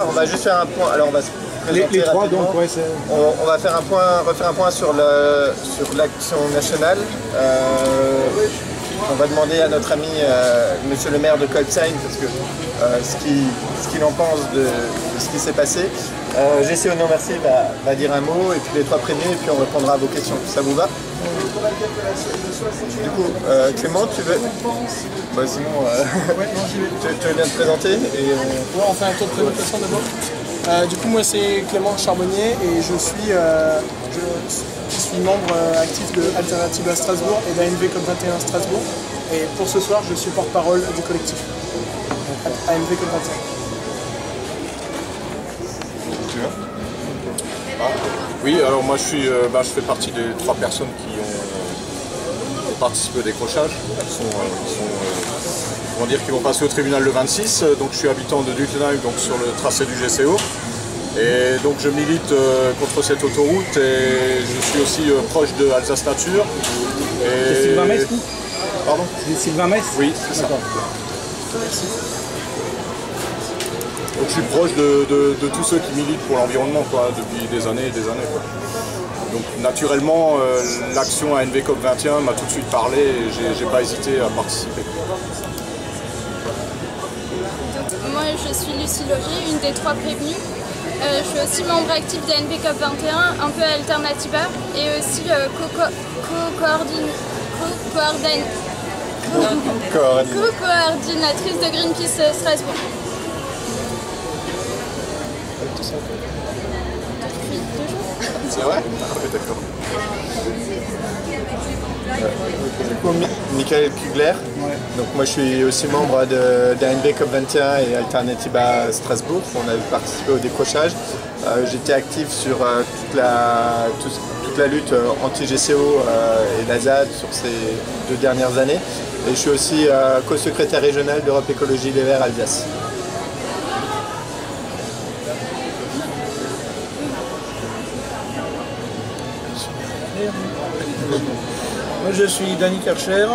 On va juste faire un point. Alors on va se présenter les trois rapidement. donc ouais, on va faire un point, refaire un point sur l'action nationale. On va demander à notre ami Monsieur le maire de Coltsheim parce que ce qu'il en pense de ce qui s'est passé. GCO Non Merci va dire un mot et puis les trois prévenus et puis on répondra à vos questions. Ça vous va? Du coup, Clément, tu veux? Bah, sinon, tu veux bien te présenter et on fait un tour de présentation d'abord. Du coup, moi c'est Clément Charbonnier et je suis membre actif de Alternative à Strasbourg et d'ANV COP21 Strasbourg. Et pour ce soir, je suis porte-parole du collectif ANV COP21. Oui, alors moi je fais partie des trois personnes qui ont participé au décrochage. Qui vont passer au tribunal le 26. Donc je suis habitant de Duttenheim, donc sur le tracé du GCO. Et donc je milite contre cette autoroute et je suis aussi proche de Alsace Nature. C'est Sylvain Metz, vous? Pardon? C'est Sylvain Metz? Oui, c'est ça. Donc je suis proche de tous ceux qui militent pour l'environnement depuis des années et des années. Donc naturellement, l'action ANV COP21 m'a tout de suite parlé et j'ai pas hésité à participer. Moi je suis Lucie Logier, une des trois prévenues. Je suis aussi membre actif d'ANV COP21, un peu Alternativa et aussi co-coordinatrice de Greenpeace Strasbourg. C'est vrai? D'accord. Du coup, Michael Kugler. Donc moi je suis aussi membre d'ANV COP21 et Alternativa Strasbourg. On a participé au décrochage. J'étais actif sur toute la lutte anti-GCO et la ZAD sur ces 2 dernières années. Et je suis aussi co-secrétaire régional d'Europe Écologie Les Verts Alsace. Moi je suis Danny Karcher,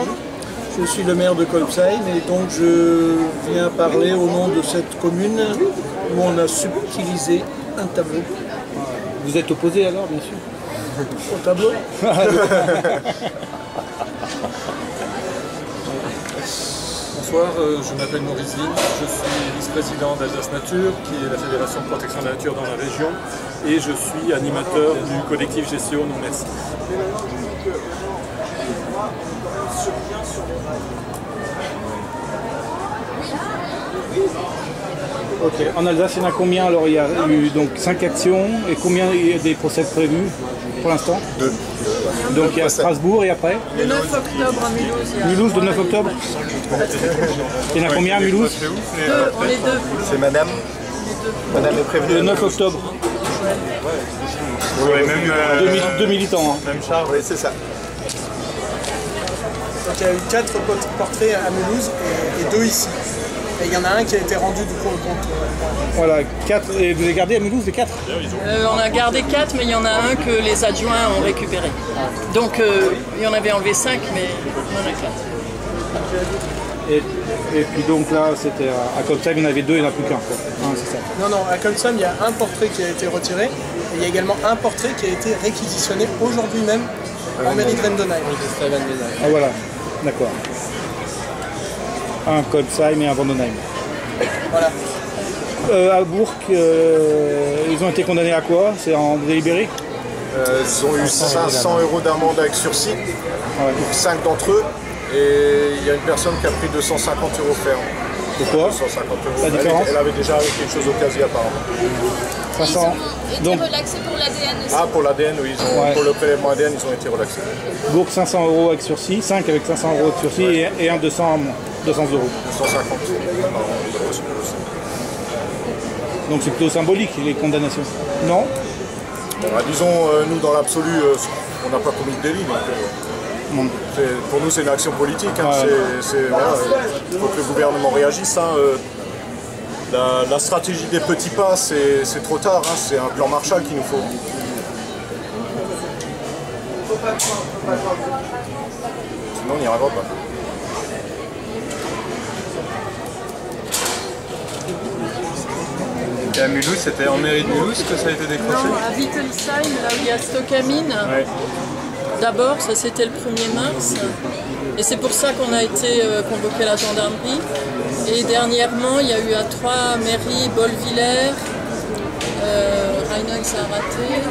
je suis le maire de Coltsheim et donc je viens parler au nom de cette commune où on a subtilisé un tableau. Vous êtes opposé alors, bien sûr? Au tableau? Bonsoir, je m'appelle Maurice Vigne, je suis vice-président d'Alsace Nature, qui est la fédération de protection de la nature dans la région, et je suis animateur du collectif GCO Non Merci. Ok. En Alsace, il y en a combien? Alors il y a eu donc 5 actions et combien il y a des procès prévus pour l'instant? 2. Donc il y a Strasbourg et après? Le 9 octobre à Mulhouse. Mulhouse, le 9 octobre? Il y en a combien à Mulhouse? 2, on est 2. C'est madame? Madame est prévenue. Le 9 octobre. Oui, même Deux militants. Hein. Même charge, oui, c'est ça. Donc il y a eu 4 portraits à Mulhouse et 2 ici. Et il y en a un qui a été rendu du coup au compte. Voilà, 4. Et vous avez gardé à Mulhouse les 4? On a gardé 4, mais il y en a un que les adjoints ont récupéré. Donc il y en avait enlevé 5, mais il y en a 4. Et puis donc là, c'était à Coltsheim, il y en avait 2, il n'y en a plus qu'un. C'est ça. Non, à Coltsheim, il y a un portrait qui a été retiré. Et il y a également un portrait qui a été réquisitionné aujourd'hui même en mairie de Vendenheim. Ah voilà, d'accord. Un Coltsheim et un Vendenheim. Voilà. À Bourg, ils ont été condamnés à quoi? C'est en délibéré? ils ont eu 500 € d'amende avec sursis pour 5 d'entre eux. Et il y a une personne qui a pris 250 € ferme. Pourquoi? 250 €. La différence? Elle avait déjà quelque chose au casier apparemment. Ils ont été relaxés pour l'ADN aussi. Ah, pour l'ADN, oui. Pour le prélèvement ADN, ils ont été relaxés. Bourg, 500 € avec sursis, 5 avec 500 € avec sursis et un 200 €. 250. Donc c'est plutôt symbolique les condamnations. Non? Disons, nous dans l'absolu, on n'a pas commis de délit. Donc, pour nous, c'est une action politique. Hein. Il faut que le gouvernement réagisse. Hein. La stratégie des petits pas, c'est trop tard. Hein. C'est un plan Marshall qu'il nous faut. Sinon, on n'y arrivera pas. Et à Mulhouse, c'était en mairie de Mulhouse que ça a été décroché? Non, à Wittelsheim, là où il y a Stockamine. Ouais. D'abord, ça c'était le 1er mars. Et c'est pour ça qu'on a été convoqué à la gendarmerie. Et dernièrement, il y a eu à 3 mairies, Bolvillers, Rheinheim, ça a raté,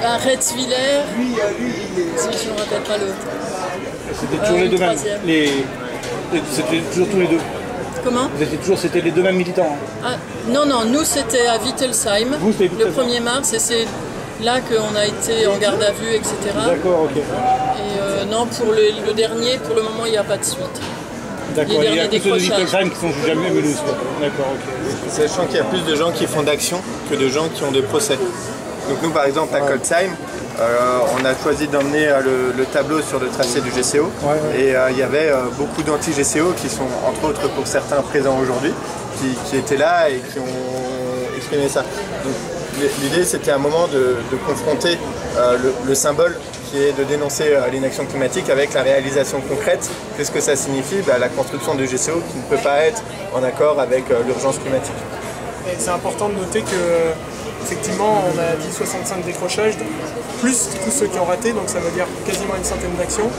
à Retzwiller, si je ne me rappelle pas l'autre. C'était toujours les deux mêmes. C'était toujours tous les deux. Comment? C'était les deux mêmes militants. Ah, non, non, nous c'était à Wittelsheim, le 1er mars, et c'est là qu'on a été en garde à vue, etc. D'accord, ok. Et non, pour le dernier, pour le moment, il n'y a pas de suite. D'accord, il y a que ceux de Wittelsheim qui sont jamais à Mulhouse. D'accord, ok. Sachant qu'il y a plus de gens qui font d'action que de gens qui ont des procès. Donc nous, par exemple, à Coltsheim, on a choisi d'emmener le tableau sur le tracé du GCO. Et il y avait beaucoup d'anti-GCO qui sont, entre autres pour certains présents aujourd'hui, qui étaient là et qui ont exprimé ça. Donc, l'idée, c'était un moment de confronter le symbole qui est de dénoncer l'inaction climatique avec la réalisation concrète. Qu'est-ce que ça signifie? La construction du GCO qui ne peut pas être en accord avec l'urgence climatique. Et c'est important de noter que effectivement, on a dit 65 décrochages, plus tous ceux qui ont raté, donc ça veut dire quasiment une centaine d'actions.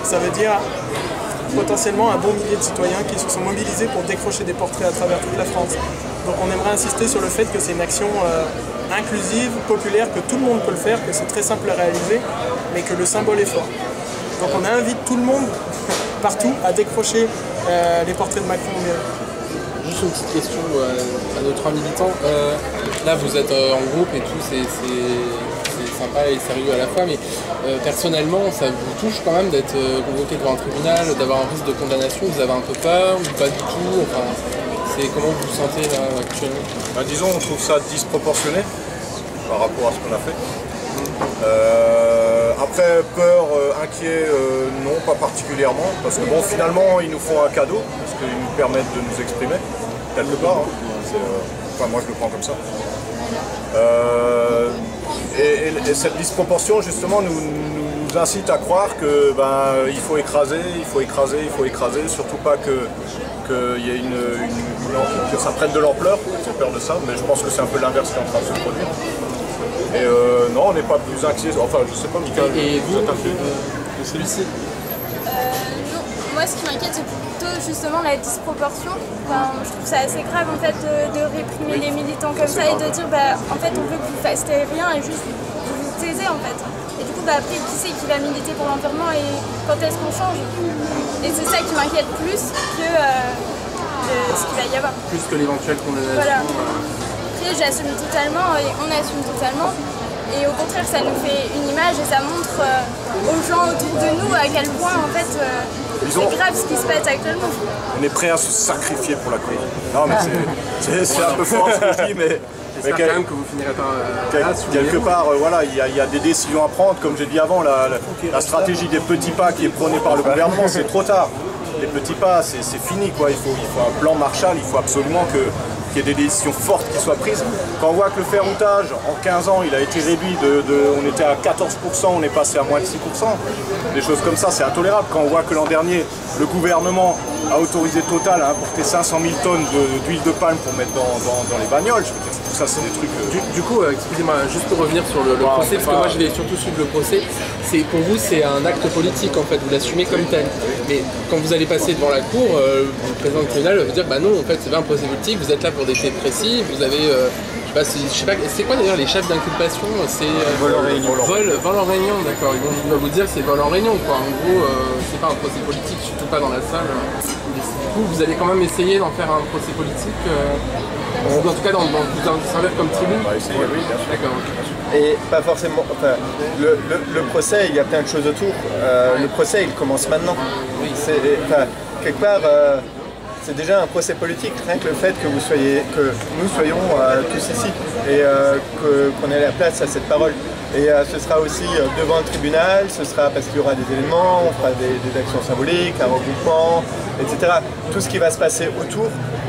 Ça veut dire potentiellement un bon millier de citoyens qui se sont mobilisés pour décrocher des portraits à travers toute la France. Donc on aimerait insister sur le fait que c'est une action inclusive, populaire, que tout le monde peut le faire, que c'est très simple à réaliser, mais que le symbole est fort. Donc on invite tout le monde, partout, à décrocher les portraits de Macron. Juste une petite question à nos 3 militants. Là vous êtes en groupe et tout, c'est sympa et sérieux à la fois, mais personnellement ça vous touche quand même d'être convoqué devant un tribunal, d'avoir un risque de condamnation? Vous avez un peu peur ou pas du tout? Enfin, comment vous vous sentez là actuellement? Disons, on trouve ça disproportionné par rapport à ce qu'on a fait. Après, peur, inquiet, non, pas particulièrement, parce que bon, finalement, ils nous font un cadeau, parce qu'ils nous permettent de nous exprimer, quelque part. Enfin, moi, je le prends comme ça. Et cette disproportion, justement, nous incite à croire que il faut écraser, il faut écraser, il faut écraser, surtout pas que ça prenne de l'ampleur, ils ont peur de ça, mais je pense que c'est un peu l'inverse qui est en train de se produire. Et non, on n'est pas plus inquiet, enfin je sais pas, Michael, vous êtes inquiet de celui-ci? Non, moi ce qui m'inquiète c'est plutôt justement la disproportion. Je trouve ça assez grave en fait de réprimer les militants comme ça et de dire en fait on veut que vous fassiez rien et juste vous vous taisez en fait. Et du coup après qui c'est qui va militer pour l'environnement et quand est-ce qu'on change? Et c'est ça qui m'inquiète plus que ce qu'il va y avoir. Plus que l'éventuelle condamnation. Voilà. Après j'assume totalement et on assume totalement. Et au contraire ça nous fait une image et ça montre aux gens autour de nous à quel point en fait c'est grave ce qui se passe actuellement. On est prêt à se sacrifier pour la cause. Non mais c'est un peu fort ce que je dis, mais quand même que vous finirez par quelque part, voilà, il y a des décisions à prendre. Comme j'ai dit avant, la stratégie des petits pas qui est prônée par le gouvernement, c'est trop tard. Les petits pas, c'est fini, quoi. Il faut un plan Marshall, il faut absolument qu'il y ait des décisions fortes qui soient prises. Quand on voit que le ferroutage, en 15 ans, il a été réduit on était à 14%, on est passé à moins de 6%. Des choses comme ça, c'est intolérable. Quand on voit que l'an dernier, le gouvernement a autorisé Total à importer 500 000 tonnes d'huile de palme pour mettre dans les bagnoles, je veux dire, tout ça, c'est des trucs... Du coup, excusez-moi, juste pour revenir sur le procès, parce que moi je vais surtout suivre le procès, pour vous c'est un acte politique en fait, vous l'assumez comme tel. Mais quand vous allez passer devant la cour, le président du tribunal va vous dire non, en fait c'est pas un procès politique, vous êtes là pour des faits précis, vous avez... je sais pas, c'est quoi d'ailleurs les chefs d'inculpation? C'est vol en réunion. Vol en réunion, d'accord. Ils vont vous dire que c'est vol en réunion, quoi. En gros, c'est pas un procès politique, surtout pas dans la salle. Du coup, vous allez quand même essayer d'en faire un procès politique, en tout cas vous servir comme tribune. On va essayer, oui, bien sûr. D'accord. Et pas forcément. Enfin, le procès, il y a plein de choses autour. Le procès, il commence maintenant. Quelque part. C'est déjà un procès politique, rien que le fait que nous soyons tous ici et qu'on ait la place à cette parole. Et ce sera aussi devant le tribunal, ce sera parce qu'il y aura des éléments, on fera des actions symboliques, un regroupement, etc. Tout ce qui va se passer autour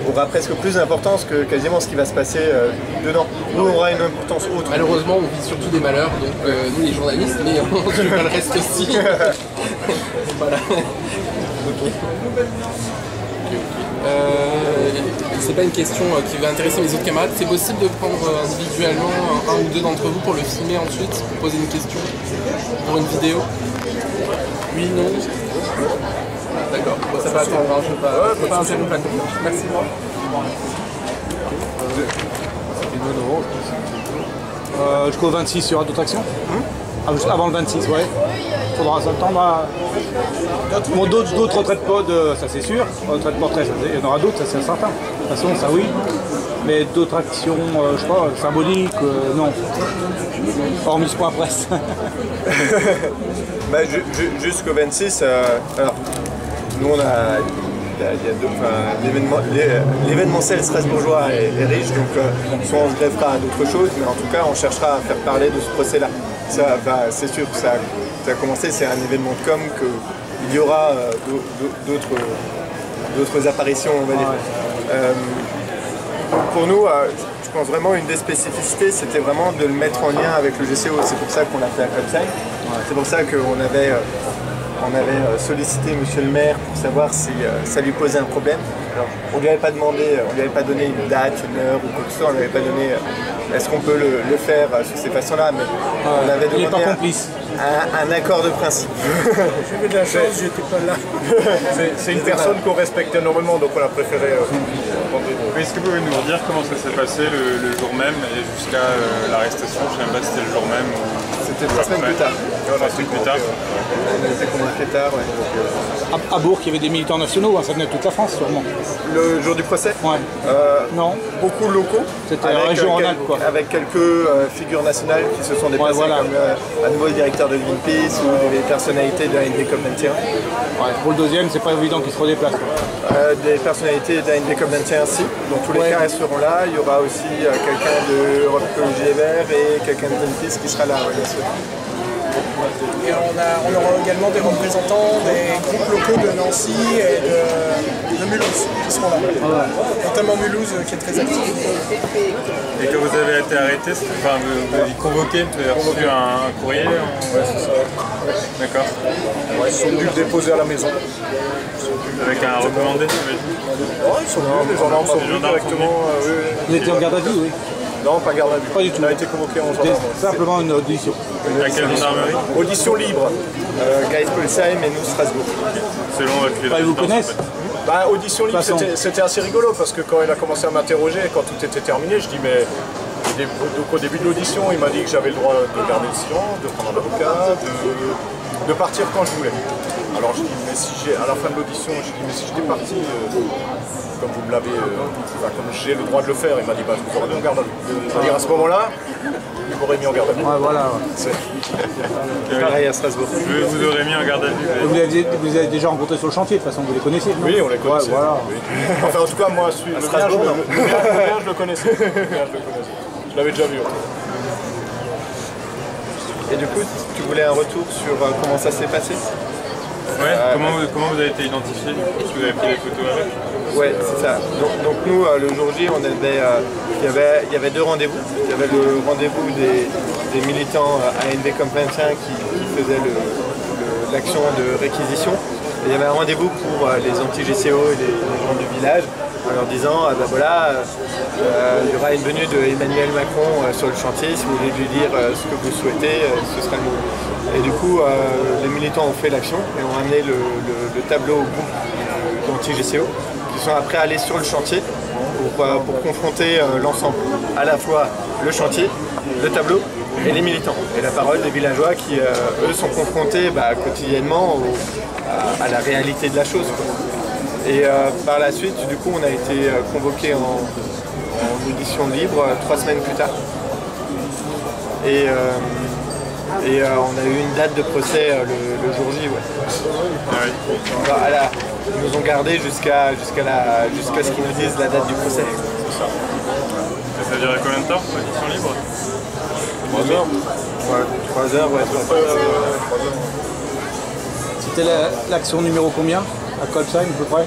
aura presque plus d'importance que quasiment ce qui va se passer dedans. Nous, on aura une importance autre. Malheureusement, on vit surtout des malheurs, donc nous les journalistes, mais on suit pas le reste aussi. Voilà. Ok. C'est pas une question qui va intéresser mes autres camarades. C'est possible de prendre individuellement un ou deux d'entre vous pour le filmer ensuite, pour poser une question pour une vidéo? Oui, non? D'accord, bon, ça va attendre, hein, je ne peux pas interrompre la conférence. Merci. Jusqu'au 26, il y aura d'autres actions avant le 26, ouais. Il faudra s'attendre à... Bon, d'autres retraites pod, ça c'est sûr. Retraites portrait, il y en aura d'autres, ça c'est certain. De toute façon, ça oui. Mais d'autres actions, je sais pas, symboliques, non. Hormis ce point presse. Bah, jusqu'au 26, alors, nous on a... L'événementiel strasbourgeois est riche, donc soit on se greffera à d'autres choses, mais en tout cas on cherchera à faire parler de ce procès-là. C'est sûr que ça a commencé, c'est un événement de com, qu'il y aura d'autres apparitions, on va dire. Pour nous, je pense vraiment une des spécificités, c'était vraiment de le mettre en lien avec le GCO. C'est pour ça qu'on l'a fait à Colsheim. C'est pour ça qu'on avait... On avait sollicité monsieur le maire pour savoir si ça lui posait un problème. Alors, on ne lui avait pas demandé, on lui avait pas donné une date, une heure ou quoi que ce soit, on ne lui avait pas donné est-ce qu'on peut le faire sur ces façons-là, mais on avait demandé un accord de principe. J'avais de la chance, j'étais pas là. C'est une personne qu'on respecte énormément, donc on a préféré... Est-ce que vous pouvez nous dire comment ça s'est passé le jour même et jusqu'à l'arrestation? Je ne sais même pas si c'était le jour même ou... C'était 3 semaines plus tard. 3 semaines plus tard. On était convoqués tard, ouais. À Bourg, il y avait des militants nationaux, hein, ça venait de toute la France sûrement. Le jour du procès? Ouais. Non. Beaucoup locaux. C'était la région Rhône-Alpes, quoi. Avec quelques figures nationales qui se sont déplacées, comme un nouveau directeur de Greenpeace ou des personnalités de ANV COP21. Ouais, pour le deuxième, c'est pas évident qu'ils se redéplacent. Des personnalités de ANV COP21 aussi. Dans tous les cas, elles seront là. Il y aura aussi quelqu'un de Europe Écologie Les Verts et quelqu'un de Greenpeace qui sera là, bien sûr. Et on aura également des représentants des groupes locaux de Nancy et de Mulhouse qui seront là. Notamment Mulhouse qui est très actif. Et que vous avez été arrêté, enfin vous avez convoqué, vous avez reçu un courrier? Ouais, c'est ça. D'accord. Ouais, ils sont venus le déposer à la maison. Avec un recommandé? Ouais, ils sont venus, les gendarmes sont venus directement. Vous étiez en garde à vue, oui? Non, pas garde à vue. Pas du tout. Il a été convoqué en gendarme. Simplement une audition. À quelle gendarmerie? Audition libre. Geist Polsheim et nous Strasbourg. Selon votre lieu de Ils vous résidence, connaissent? en fait. Bah, audition libre, c'était assez rigolo parce que quand il a commencé à m'interroger, quand tout était terminé, je dis mais donc, au début de l'audition, il m'a dit que j'avais le droit de garder le silence, de prendre un avocat, de partir quand je voulais. Alors je dis mais si j'ai à la fin de l'audition, je dis mais si j'étais parti comme vous me l'avez, comme j'ai le droit de le faire, il m'a dit bah je vous aurais mis en garde à vue. C'est-à-dire à ce moment-là, il m'aurait mis en garde à vue. Ouais, voilà. Pareil à Strasbourg. Vous aurez mis en garde à vue. Vous avez déjà rencontré sur le chantier, de toute façon, vous les connaissez, non? Oui, on les connaissait. Ouais, voilà. Oui. Enfin, en tout cas, moi, le mien, je le connaissais. Je l'avais déjà vu. Et du coup, tu voulais un retour sur comment ça s'est passé? Ouais, comment vous avez été identifié? Parce que vous avez pris des photos avec? Ouais, c'est ça. Donc nous, le jour J, on avait, il y avait 2 rendez-vous. Il y avait le rendez-vous des militants ANV COP21 qui faisaient l'action de réquisition. Et il y avait un rendez-vous pour les anti-GCO et les gens du village, en leur disant, ben voilà, il y aura une venue de Emmanuel Macron sur le chantier, si vous voulez lui dire ce que vous souhaitez, ce sera le moment. Et du coup, les militants ont fait l'action et ont amené le tableau au groupe d'anti-GCO, qui sont après allés sur le chantier pour confronter l'ensemble, à la fois le chantier, le tableau et les militants. Et la parole des villageois qui, eux, sont confrontés quotidiennement à la réalité de la chose, quoi. Et par la suite, du coup, on a été convoqués en audition libre 3 semaines plus tard. Et on a eu une date de procès le jour J, ouais. Ils nous ont gardés jusqu'à ce qu'ils nous disent la date du procès. Ça a duré combien de temps, audition libre? 3 heures. Ouais, 3 heures, ouais. 3 heures. C'était l'action numéro combien à Colsheim à peu près,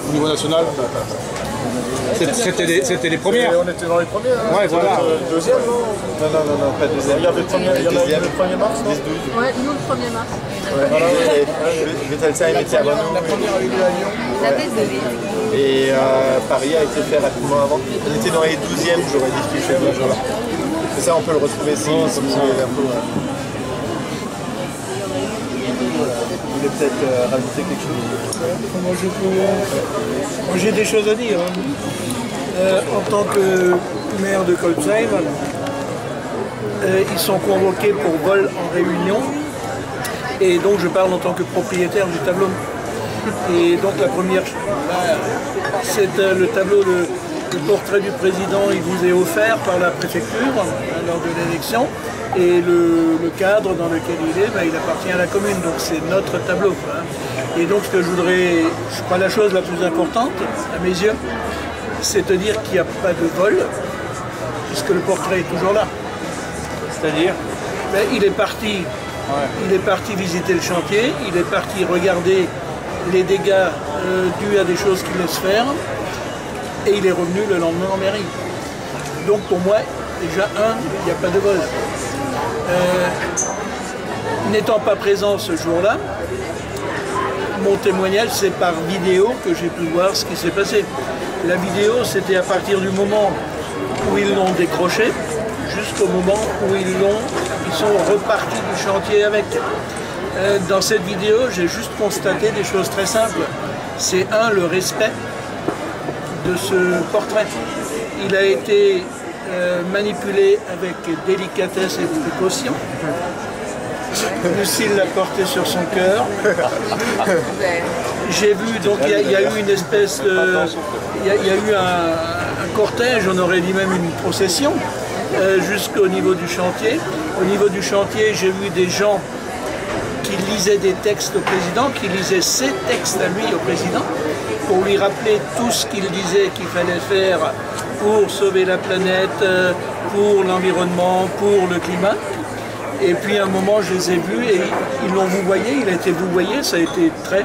au niveau national? C'était les premières. On était dans les premières. Hein. Ouais, voilà. Deuxième, non? Non, pas deuxième. Il y avait le 1er mars, non? Ouais, nous le 1er mars. Ouais, voilà, Wittelsheim était avant nous. La première a eu lieu à Lyon. Et Paris a été fait rapidement avant. On était dans les 12e, j'aurais dit ce qu'il fait jour-là. Mais ça, on peut le retrouver si vous suivez l'info. Vous voulez peut-être rajouter quelque chose? Moi, j'ai des choses à dire. Hein. En tant que maire de Kolbsheim, ils sont convoqués pour vol en réunion. Et donc je parle en tant que propriétaire du tableau. Et donc la première, c'est le tableau, le portrait du président, il vous est offert par la préfecture lors de l'élection. Et le cadre dans lequel il est, il appartient à la commune, donc c'est notre tableau. Et donc ce que je crois la chose la plus importante, à mes yeux, c'est de dire qu'il n'y a pas de vol, puisque le portrait est toujours là. C'est-à-dire il est parti visiter le chantier, il est parti regarder les dégâts dus à des choses qu'il laisse faire, et il est revenu le lendemain en mairie. Donc pour moi, déjà il n'y a pas de vol. N'étant pas présent ce jour-là, mon témoignage c'est par vidéo que j'ai pu voir ce qui s'est passé. La vidéo c'était à partir du moment où ils l'ont décroché jusqu'au moment où ils sont repartis du chantier avec. Dans cette vidéo, j'ai juste constaté des choses très simples. C'est le respect de ce portrait. Il a été manipulé avec délicatesse et précaution. Lucille l'a porté sur son cœur. J'ai vu, donc il y a eu une espèce de... Il y a eu un cortège, on aurait dit même une procession, jusqu'au niveau du chantier. Au niveau du chantier, j'ai vu des gens qui lisaient des textes au président, qui lisaient ses textes à lui, au président, pour lui rappeler tout ce qu'il disait qu'il fallait faire pour sauver la planète, pour l'environnement, pour le climat. Et puis à un moment, je les ai vus et ils l'ont vouvoyé, il a été vouvoyé, ça a été très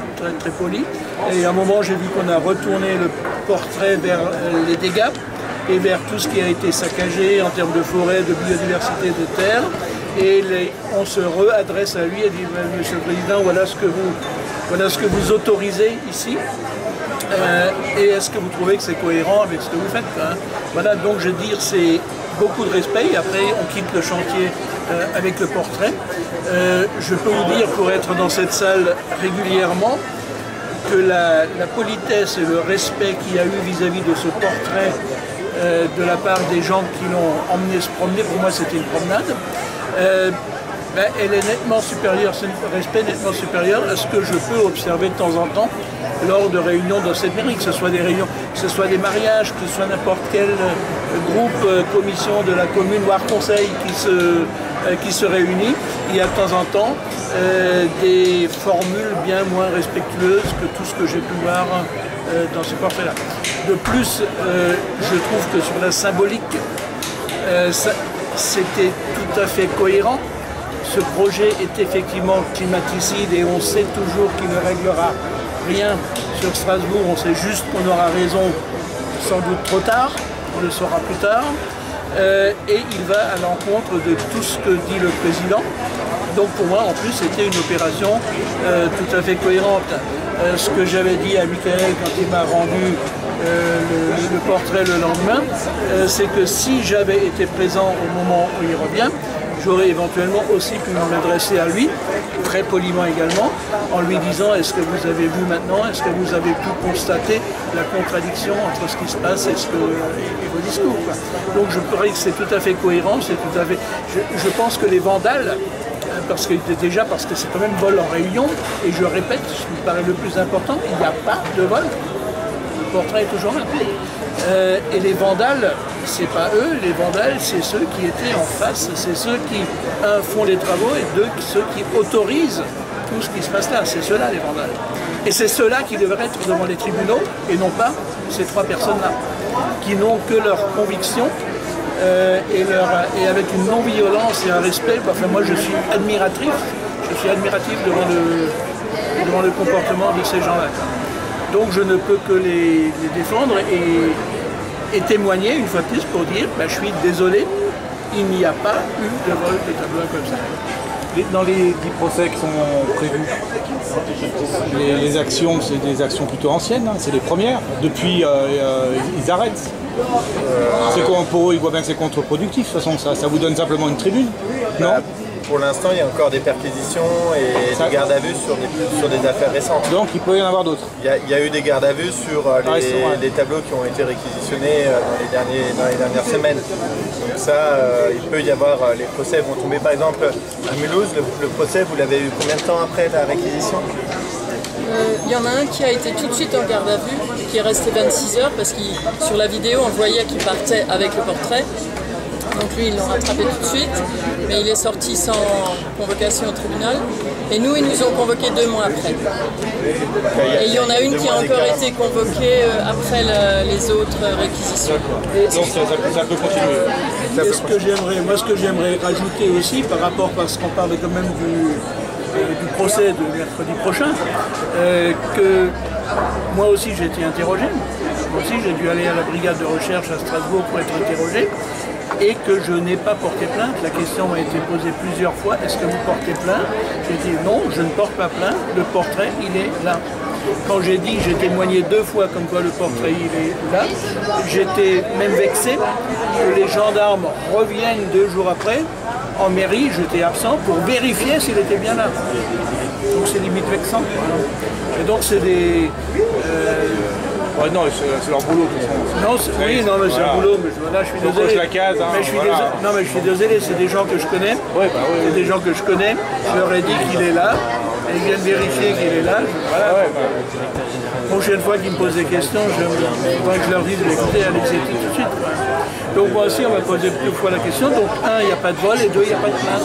poli. Et à un moment, j'ai vu qu'on a retourné le portrait vers les dégâts et vers tout ce qui a été saccagé en termes de forêt, de biodiversité, de terre. Et on se réadresse à lui et dit « Monsieur le Président, voilà ce que vous autorisez ici. Et est-ce que vous trouvez que c'est cohérent avec ce que vous faites ?» Voilà, donc je veux dire, c'est beaucoup de respect. Et après, on quitte le chantier avec le portrait. Je peux vous dire, pour être dans cette salle régulièrement, que la politesse et le respect qu'il y a eu vis-à-vis de ce portrait de la part des gens qui l'ont emmené se promener, pour moi c'était une promenade, elle est nettement supérieure, c'est un respect nettement supérieur à ce que je peux observer de temps en temps lors de réunions dans cette mairie, que ce soit des réunions, que ce soit des mariages, que ce soit n'importe quel groupe, commission de la commune, voire conseil qui se réunit. Il y a de temps en temps des formules bien moins respectueuses que tout ce que j'ai pu voir dans ce portrait-là. De plus, je trouve que sur la symbolique, c'était tout à fait cohérent. Ce projet est effectivement climaticide et on sait toujours qu'il ne réglera rien sur Strasbourg. On sait juste qu'on aura raison sans doute trop tard, on le saura plus tard. Et il va à l'encontre de tout ce que dit le président. Donc pour moi, en plus, c'était une opération tout à fait cohérente. Ce que j'avais dit à Michael quand il m'a rendu le portrait le lendemain, c'est que si j'avais été présent au moment où il revient, j'aurais éventuellement aussi pu m'adresser à lui, très poliment également, en lui disant: est-ce que vous avez vu maintenant, est-ce que vous avez pu constater la contradiction entre ce qui se passe et vos discours, quoi. Donc je dirais que c'est tout à fait cohérent, c'est tout à fait... Je pense que les vandales, parce que c'est quand même vol en réunion, et je répète, ce qui me paraît le plus important, il n'y a pas de vol. Le portrait est toujours là. Et les vandales, c'est pas eux, les vandales, c'est ceux qui étaient en face, c'est ceux qui, font les travaux, et deux, ceux qui autorisent tout ce qui se passe là. C'est ceux-là, les vandales. Et c'est ceux-là qui devraient être devant les tribunaux, et non pas ces trois personnes-là, qui n'ont que leur conviction, et avec une non-violence et un respect. Enfin, moi, je suis admiratif devant le comportement de ces gens-là. Donc je ne peux que les défendre et témoigner une fois de plus pour dire je suis désolé, il n'y a pas eu de vol de tableau comme ça. Dans les 10 procès qui sont prévus, les actions, c'est des actions plutôt anciennes, hein, c'est les premières. Depuis, ils arrêtent. Pour eux, ils voient bien que c'est contre-productif. De toute façon, ça vous donne simplement une tribune, non? Pour l'instant, il y a encore des perquisitions et des gardes à vue sur des affaires récentes. Donc il peut y en avoir d'autres. Il y a eu des gardes à vue sur les tableaux qui ont été réquisitionnés dans les dernières semaines. Donc ça, il peut y avoir, les procès vont tomber. Par exemple, à Mulhouse, le procès, vous l'avez eu combien de temps après la réquisition? Il y en a un qui a été tout de suite en garde à vue, qui est resté 26 heures parce que sur la vidéo on voyait qu'il partait avec le portrait. Donc lui, ils l'ont rattrapé tout de suite, mais il est sorti sans convocation au tribunal. Et nous, ils nous ont convoqués 2 mois après. Et il y en a une qui a encore été convoquée après les autres réquisitions. Donc ça peut continuer. Et ce que j'aimerais rajouter aussi, par rapport, parce qu'on parle quand même du procès de mercredi prochain, que moi aussi j'ai été interrogé. Moi aussi j'ai dû aller à la brigade de recherche à Strasbourg pour être interrogé. Et que je n'ai pas porté plainte. La question m'a été posée plusieurs fois, est-ce que vous portez plainte? J'ai dit non, je ne porte pas plainte, le portrait il est là. Quand j'ai témoigné 2 fois comme quoi le portrait il est là, j'étais même vexé que les gendarmes reviennent 2 jours après en mairie, j'étais absent pour vérifier s'il était bien là. Donc c'est limite vexant. Et donc c'est des... Ouais, non, c'est leur boulot. Non, oui, non, mais c'est leur boulot, mais là je suis désolé. La case, hein, mais non, mais je suis désolé, c'est des gens que je connais. C'est des gens que je connais. Je leur ai dit qu'il est là, et ils viennent vérifier qu'il est là. Voilà. La prochaine fois qu'ils me posent des questions, je voudrais que je leur dise écoutez, allez-y tout de suite. Donc moi aussi, on m'a posé 2 fois la question. Donc 1, il n'y a pas de vol, et 2, il n'y a pas de plainte.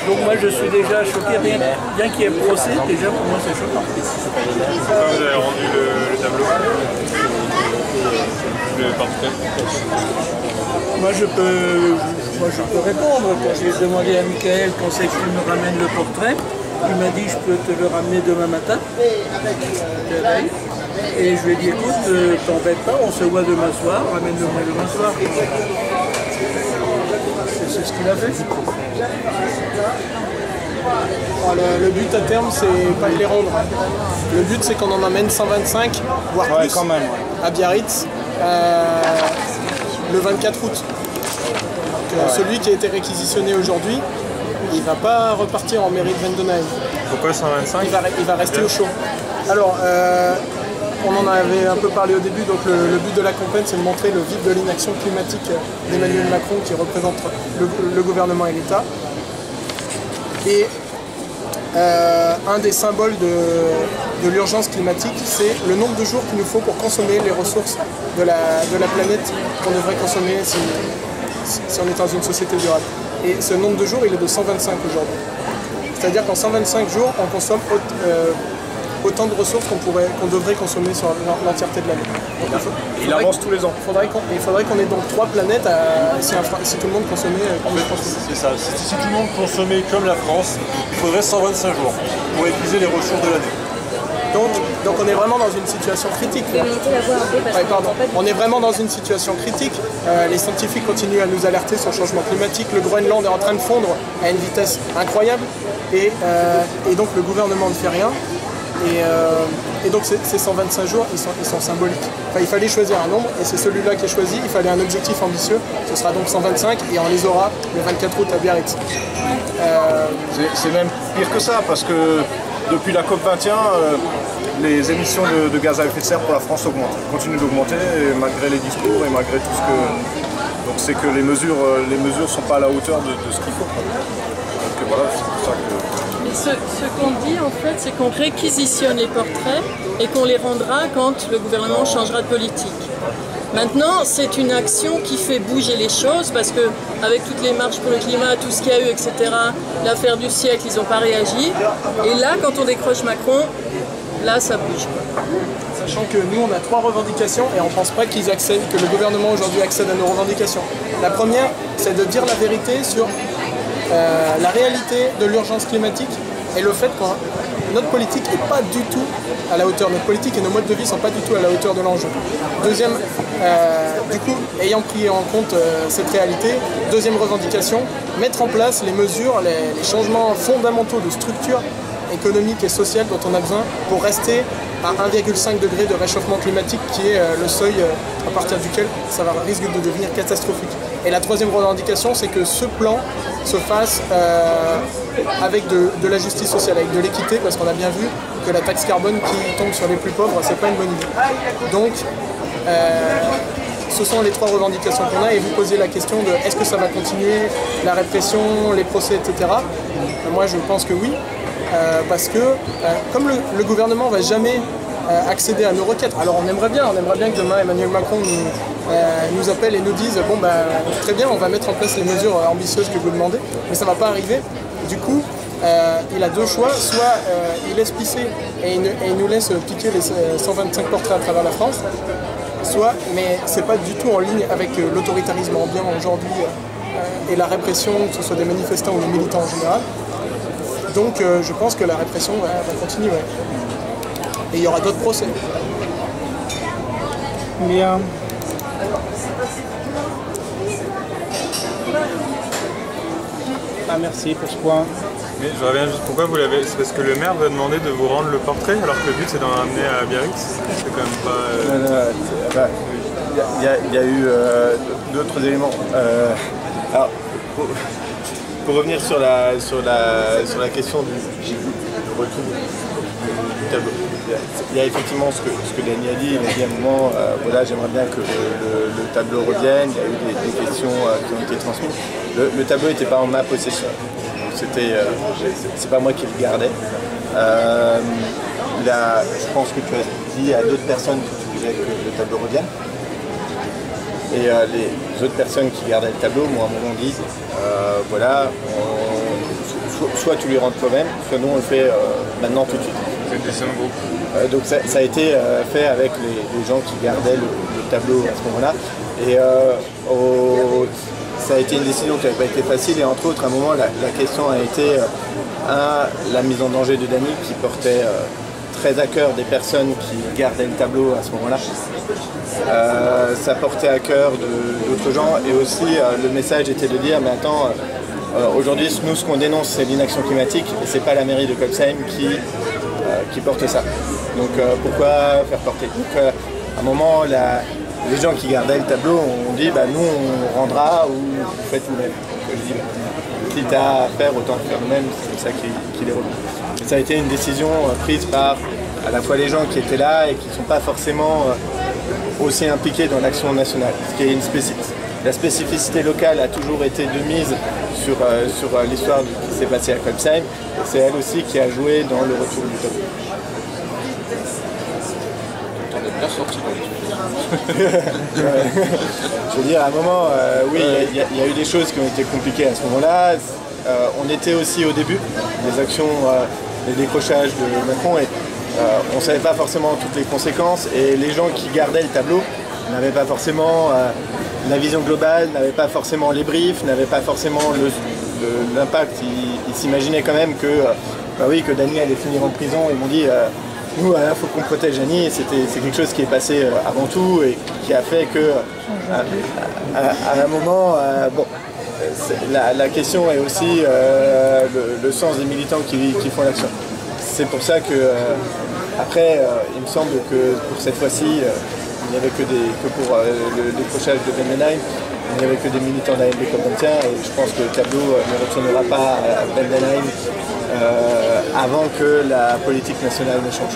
Donc moi je suis déjà choqué, bien qu'il y ait procès, déjà pour moi c'est choquant. Quand vous avez rendu le tableau, le portrait? Moi je peux répondre. Quand j'ai demandé à Michael quand c'est qu'il me ramène le portrait, il m'a dit je peux te le ramener demain matin. Et je lui ai dit écoute, t'embête pas, on se voit demain soir, ramène-le-moi demain soir. C'est ce qu'il a fait. Le but à terme, c'est pas de les rendre. Le but, c'est qu'on en amène 125, voire plus, quand même, à Biarritz le 24 août. Donc, celui qui a été réquisitionné aujourd'hui, il ne va pas repartir en mairie de Vendenheim. Pourquoi 125? Il va rester au chaud. Alors, on en avait un peu parlé au début, donc le but de la campagne, c'est de montrer le vide de l'inaction climatique d'Emmanuel Macron qui représente le gouvernement et l'État. Et un des symboles de l'urgence climatique, c'est le nombre de jours qu'il nous faut pour consommer les ressources de la planète qu'on devrait consommer si on est dans une société durable. Et ce nombre de jours, il est de 125 aujourd'hui. C'est-à-dire qu'en 125 jours, on consomme autant de ressources qu'on devrait consommer sur l'entièreté de l'année. Il avance tous les ans. Il faudrait qu'on ait donc 3 planètes si tout le monde consommait comme la France. C'est ça. Si tout le monde consommait comme la France, il faudrait 125 jours pour épuiser les ressources de l'année. Donc on est vraiment dans une situation critique. On est vraiment dans une situation critique. Les scientifiques continuent à nous alerter sur le changement climatique. Le Groenland est en train de fondre à une vitesse incroyable. Et donc le gouvernement ne fait rien. Et donc ces 125 jours, ils sont symboliques. Enfin, il fallait choisir un nombre et c'est celui-là qui est choisi. Il fallait un objectif ambitieux. Ce sera donc 125 et on les aura le 24 août à Biarritz. C'est même pire que ça parce que depuis la COP21, les émissions de gaz à effet de serre pour la France augmentent, continuent d'augmenter malgré les discours et malgré tout ce que... Donc c'est que les mesures sont pas à la hauteur de ce qu'il faut. Donc voilà, c'est pour ça que... Et ce qu'on dit en fait, c'est qu'on réquisitionne les portraits et qu'on les rendra quand le gouvernement changera de politique. Maintenant, c'est une action qui fait bouger les choses parce que avec toutes les marches pour le climat, tout ce qu'il y a eu, etc., l'affaire du siècle, ils n'ont pas réagi. Et là, quand on décroche Macron, là, ça bouge. Sachant que nous, on a 3 revendications et on ne pense pas que le gouvernement aujourd'hui accède à nos revendications. La première, c'est de dire la vérité sur la réalité de l'urgence climatique et le fait notre politique n'est pas du tout à la hauteur. Notre politique et nos modes de vie ne sont pas du tout à la hauteur de l'enjeu. Deuxième, du coup, ayant pris en compte cette réalité, deuxième revendication, mettre en place les mesures, les changements fondamentaux de structure économique et sociale dont on a besoin pour rester à 1,5 degré de réchauffement climatique qui est le seuil à partir duquel ça risque de devenir catastrophique. Et la troisième revendication, c'est que ce plan se fasse avec de la justice sociale, avec de l'équité, parce qu'on a bien vu que la taxe carbone qui tombe sur les plus pauvres, c'est pas une bonne idée. Donc, ce sont les trois revendications qu'on a, et vous posez la question de est-ce que ça va continuer, la répression, les procès, etc. Moi, je pense que oui. Parce que comme le gouvernement ne va jamais accéder à nos requêtes, alors on aimerait bien que demain Emmanuel Macron nous appelle et nous dise bon bah très bien, on va mettre en place les mesures ambitieuses que vous demandez, mais ça ne va pas arriver. Du coup, il a deux choix, soit il laisse pisser et il nous laisse piquer les 125 portraits à travers la France, soit, mais c'est pas du tout en ligne avec l'autoritarisme ambiant aujourd'hui et la répression, que ce soit des manifestants ou des militants en général. Donc je pense que la répression va continuer. Et il y aura d'autres procès. Bien. Ah merci pour ce point. Mais je reviens juste, pourquoi vous l'avez... C'est parce que le maire va demander de vous rendre le portrait alors que le but c'est d'en ramener à Biarritz. C'est quand même pas... Il y a eu d'autres éléments. Alors, pour revenir sur la question du retour du tableau, il y a effectivement ce que Dany a dit. Il a dit à un moment, voilà, j'aimerais bien que le tableau revienne. Il y a eu des questions qui ont été transmises. Le tableau n'était pas en ma possession. C'est pas moi qui le gardais. Je pense que tu as dit à d'autres personnes que tu voulais que le tableau revienne. Et les autres personnes qui gardaient le tableau m'ont dit voilà, soit tu lui rentres toi-même, soit nous on le fait maintenant tout de suite. C'est une décision de groupe. Donc ça a été fait avec les gens qui gardaient le tableau à ce moment-là. Et ça a été une décision qui n'avait pas été facile, et entre autres à un moment la question a été la mise en danger de Dany qui portait très à cœur des personnes qui gardaient le tableau à ce moment-là. Ça portait à cœur d'autres gens, et aussi le message était de dire mais attends, aujourd'hui nous ce qu'on dénonce c'est l'inaction climatique et c'est pas la mairie de Colpsheim qui porte ça. Donc pourquoi faire porter? Donc à un moment les gens qui gardaient le tableau ont dit bah nous on rendra ou vous faites vous-même. Donc je dis quitte à faire autant le faire nous-mêmes, c'est ça qui les remet. Ça a été une décision prise par à la fois les gens qui étaient là et qui ne sont pas forcément aussi impliqués dans l'action nationale. Ce qui est la spécificité locale a toujours été de mise sur l'histoire qui s'est passée à Colpsheim. C'est elle aussi qui a joué dans le retour du tableau. On est bien sorti dans Je veux dire, à un moment, oui, il y a eu des choses qui ont été compliquées à ce moment-là. On était aussi au début des actions, des décrochages de Macron, et on ne savait pas forcément toutes les conséquences, et les gens qui gardaient le tableau n'avaient pas forcément la vision globale, n'avaient pas forcément les briefs, n'avaient pas forcément l'impact. Ils s'imaginaient quand même que Dany allait finir en prison. Ils m'ont dit nous, il faut qu'on protège Dany, et c'est quelque chose qui est passé avant tout et qui a fait que à un moment, la question est aussi le sens des militants qui font l'action. C'est pour ça que après, il me semble que pour cette fois-ci, il n'y avait que pour le décrochage de Vendenheim, il n'y avait que des militants d'ANV COP21, et je pense que le tableau ne retournera pas à Vendenheim avant que la politique nationale ne change.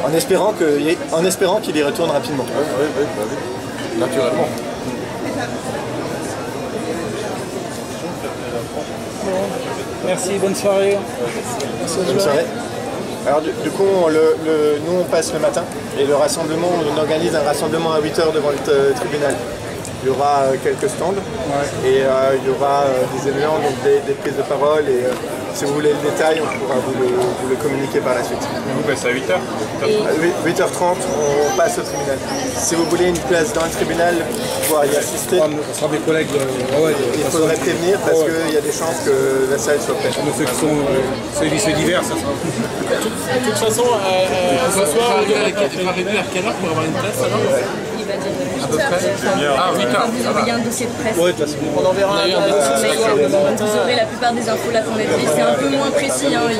En espérant qu'il y retourne rapidement. oui. Naturellement. Merci, bonne soirée. Bonne soirée. Alors du coup, nous on passe le matin, et le rassemblement, on organise un rassemblement à 8h devant le tribunal. Il y aura quelques stands, et il y aura des éléments, donc des prises de parole, et Si vous voulez le détail, on pourra vous le communiquer par la suite. Vous passez à 8h 8h30, on passe au tribunal. Si vous voulez une place dans le tribunal pour pouvoir y assister, Ce sera des collègues il faudrait prévenir parce qu'il y a des chances que la salle soit pleine. ceux qui sont c'est divers, ça sera. De toute façon, ce soir, Il va arriver à quelle heure pour avoir une place alors? Il va dire Ah, 8h. vous envoyez un dossier de presse. Ouais, de toute façon. on enverra un Vous aurez la plupart des infos là qu'on a dit. C'est un peu moins précis. Hein.